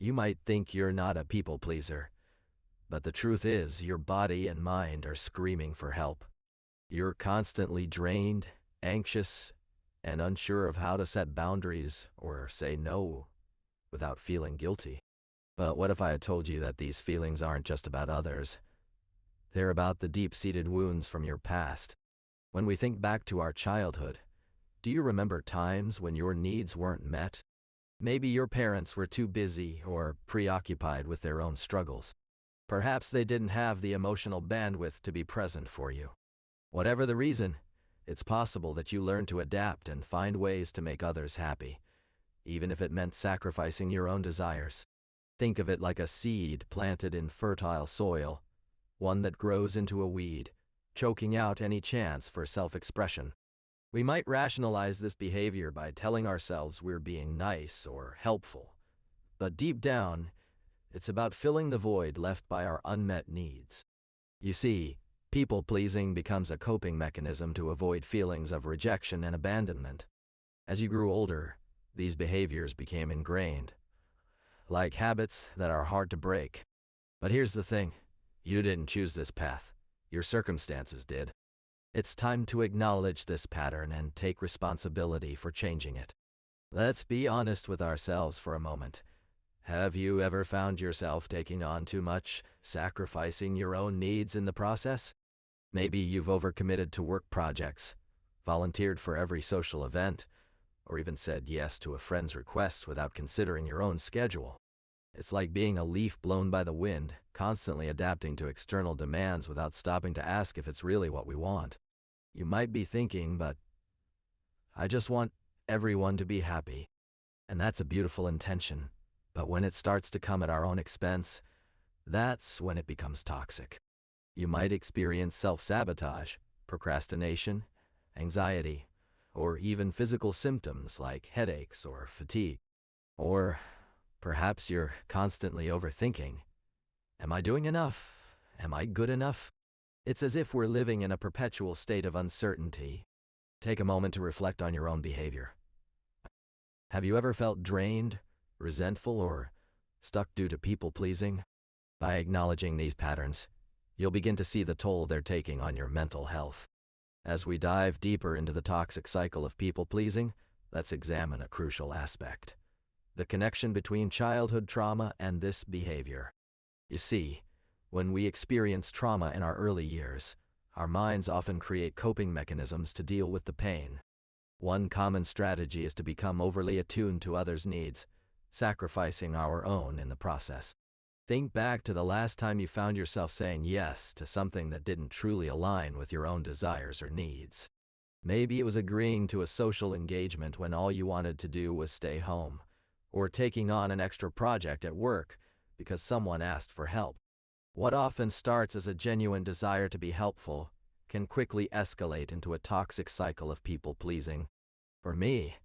You might think you're not a people pleaser, but the truth is your body and mind are screaming for help. You're constantly drained, anxious, and unsure of how to set boundaries or say no without feeling guilty. But what if I had told you that these feelings aren't just about others? They're about the deep-seated wounds from your past. When we think back to our childhood, do you remember times when your needs weren't met? Maybe your parents were too busy or preoccupied with their own struggles. Perhaps they didn't have the emotional bandwidth to be present for you. Whatever the reason, it's possible that you learned to adapt and find ways to make others happy, even if it meant sacrificing your own desires. Think of it like a seed planted in fertile soil, one that grows into a weed, choking out any chance for self-expression. We might rationalize this behavior by telling ourselves we're being nice or helpful, but deep down, it's about filling the void left by our unmet needs. You see, people-pleasing becomes a coping mechanism to avoid feelings of rejection and abandonment. As you grew older, these behaviors became ingrained, like habits that are hard to break. But here's the thing, you didn't choose this path, your circumstances did. It's time to acknowledge this pattern and take responsibility for changing it. Let's be honest with ourselves for a moment. Have you ever found yourself taking on too much, sacrificing your own needs in the process? Maybe you've overcommitted to work projects, volunteered for every social event, or even said yes to a friend's request without considering your own schedule. It's like being a leaf blown by the wind, constantly adapting to external demands without stopping to ask if it's really what we want. You might be thinking, but I just want everyone to be happy. And that's a beautiful intention. But when it starts to come at our own expense, that's when it becomes toxic. You might experience self-sabotage, procrastination, anxiety, or even physical symptoms like headaches or fatigue. Or perhaps you're constantly overthinking. Am I doing enough? Am I good enough? It's as if we're living in a perpetual state of uncertainty. Take a moment to reflect on your own behavior. Have you ever felt drained, resentful, or stuck due to people-pleasing? By acknowledging these patterns, you'll begin to see the toll they're taking on your mental health. As we dive deeper into the toxic cycle of people-pleasing, let's examine a crucial aspect: the connection between childhood trauma and this behavior. You see, when we experience trauma in our early years, our minds often create coping mechanisms to deal with the pain. One common strategy is to become overly attuned to others' needs, sacrificing our own in the process. Think back to the last time you found yourself saying yes to something that didn't truly align with your own desires or needs. Maybe it was agreeing to a social engagement when all you wanted to do was stay home, or taking on an extra project at work because someone asked for help. What often starts as a genuine desire to be helpful can quickly escalate into a toxic cycle of people-pleasing. For me,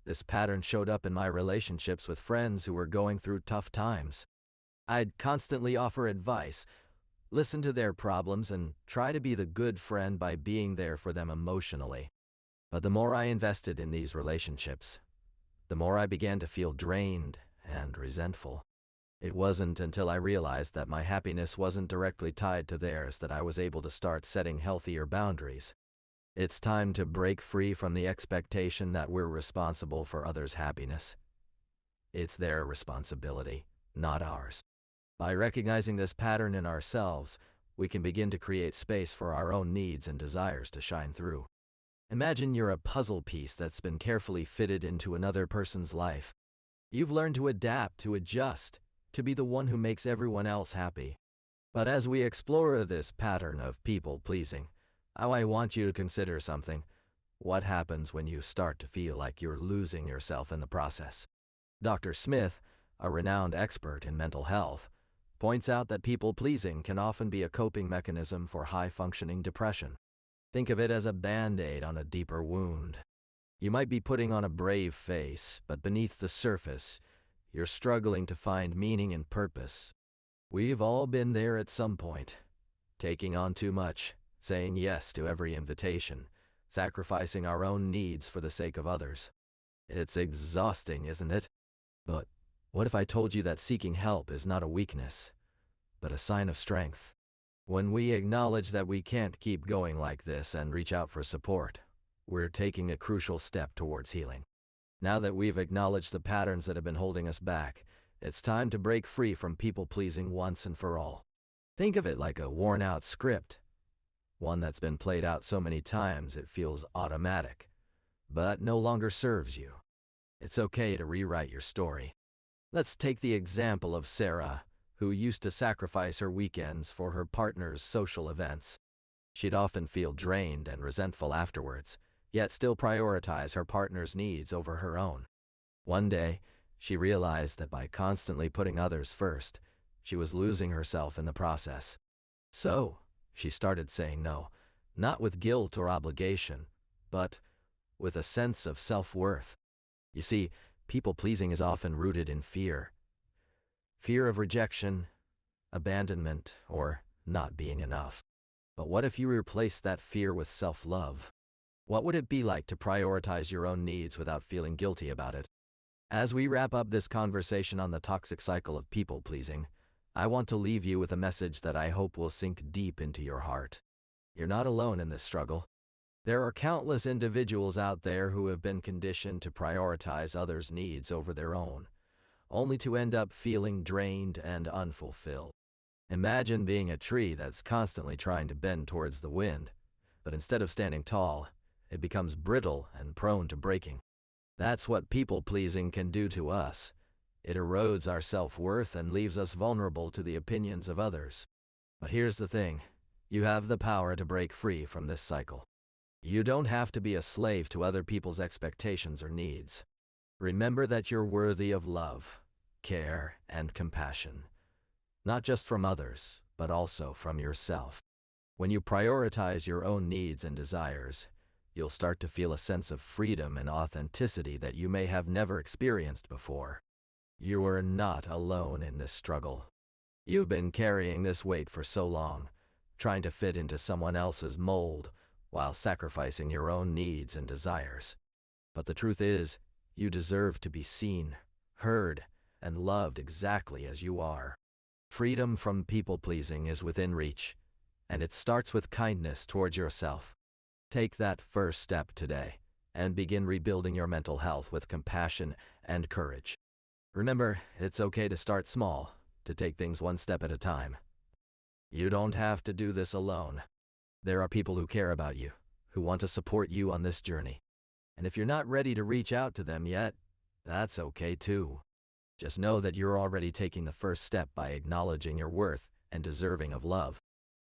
this pattern showed up in my relationships with friends who were going through tough times. I'd constantly offer advice, listen to their problems, and try to be the good friend by being there for them emotionally. But the more I invested in these relationships, the more I began to feel drained and resentful. It wasn't until I realized that my happiness wasn't directly tied to theirs that I was able to start setting healthier boundaries. It's time to break free from the expectation that we're responsible for others' happiness. It's their responsibility, not ours. By recognizing this pattern in ourselves, we can begin to create space for our own needs and desires to shine through. Imagine you're a puzzle piece that's been carefully fitted into another person's life. You've learned to adapt, to adjust, to be the one who makes everyone else happy. But as we explore this pattern of people-pleasing, I want you to consider something. What happens when you start to feel like you're losing yourself in the process? Dr. Smith, a renowned expert in mental health, points out that people-pleasing can often be a coping mechanism for high-functioning depression. Think of it as a band-aid on a deeper wound. You might be putting on a brave face, but beneath the surface, you're struggling to find meaning and purpose. We've all been there at some point, taking on too much, saying yes to every invitation, sacrificing our own needs for the sake of others. It's exhausting, isn't it? But What if I told you that seeking help is not a weakness, but a sign of strength? When we acknowledge that we can't keep going like this and reach out for support, we're taking a crucial step towards healing. Now that we've acknowledged the patterns that have been holding us back, it's time to break free from people-pleasing once and for all. Think of it like a worn-out script, one that's been played out so many times it feels automatic, but no longer serves you. It's okay to rewrite your story. Let's take the example of Sarah, who used to sacrifice her weekends for her partner's social events. She'd often feel drained and resentful afterwards, yet still prioritize her partner's needs over her own. One day, she realized that by constantly putting others first, she was losing herself in the process. So, she started saying no, not with guilt or obligation, but with a sense of self-worth. You see, people-pleasing is often rooted in fear. Fear of rejection, abandonment, or not being enough. But what if you replace that fear with self-love? What would it be like to prioritize your own needs without feeling guilty about it? As we wrap up this conversation on the toxic cycle of people-pleasing, I want to leave you with a message that I hope will sink deep into your heart. You're not alone in this struggle. There are countless individuals out there who have been conditioned to prioritize others' needs over their own, only to end up feeling drained and unfulfilled. Imagine being a tree that's constantly trying to bend towards the wind, but instead of standing tall, it becomes brittle and prone to breaking. That's what people-pleasing can do to us. It erodes our self-worth and leaves us vulnerable to the opinions of others. But here's the thing, you have the power to break free from this cycle. You don't have to be a slave to other people's expectations or needs. Remember that you're worthy of love, care, and compassion, not just from others, but also from yourself. When you prioritize your own needs and desires, you'll start to feel a sense of freedom and authenticity that you may have never experienced before. You are not alone in this struggle. You've been carrying this weight for so long, trying to fit into someone else's mold while sacrificing your own needs and desires. But the truth is, you deserve to be seen, heard, and loved exactly as you are. Freedom from people-pleasing is within reach, and it starts with kindness towards yourself. Take that first step today and begin rebuilding your mental health with compassion and courage. Remember, it's okay to start small, to take things one step at a time. You don't have to do this alone. There are people who care about you, who want to support you on this journey. And if you're not ready to reach out to them yet, that's okay too. Just know that you're already taking the first step by acknowledging your worth and deserving of love.